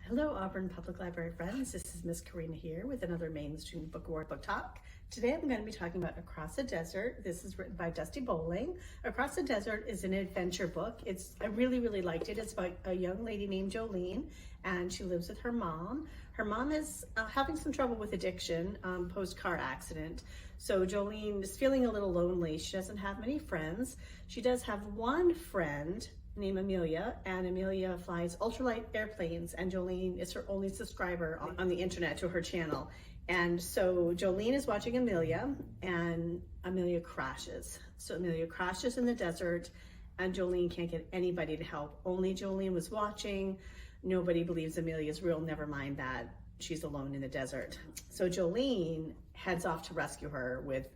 Hello, Auburn Public Library friends. This is Miss Karina here with another Maine Student Book Award book talk. Today I'm going to be talking about Across the Desert. This is written by Dusti Bowling. Across the Desert is an adventure book. I really liked it. It's about a young lady named Jolene, and she lives with her mom. Her mom is having some trouble with addiction post-car accident. So Jolene is feeling a little lonely. She doesn't have many friends. She does have one friend named Amelia, and Amelia flies ultralight airplanes, and Jolene is her only subscriber on the internet to her channel. And so Jolene is watching Amelia, and Amelia crashes. So Amelia crashes in the desert, and Jolene can't get anybody to help. Only Jolene was watching. Nobody believes Amelia's real, never mind that she's alone in the desert. So Jolene heads off to rescue her with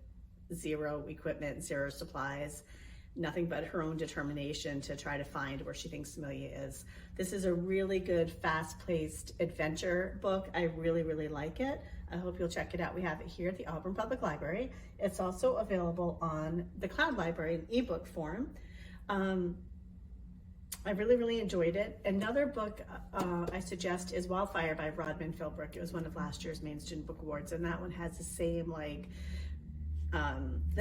zero equipment, zero supplies, nothing but her own determination to try to find where she thinks Amelia is. This is a really good, fast-paced adventure book. I really like it. I hope you'll check it out. We have it here at the Auburn Public Library. It's also available on the Cloud Library in ebook form. I really enjoyed it. Another book I suggest is Wildfire by Rodman Philbrook. It was one of last year's Maine Student Book Awards, and that one has the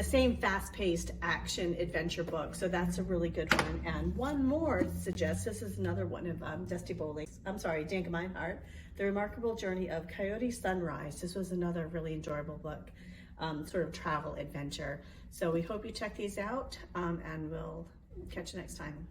same fast-paced action adventure book, so that's a really good one. And one more suggest, this is another one of Dusti Bowling, Dan Meinhardt, The Remarkable Journey of Coyote Sunrise. This was another really enjoyable book, sort of travel adventure. So we hope you check these out, and we'll catch you next time.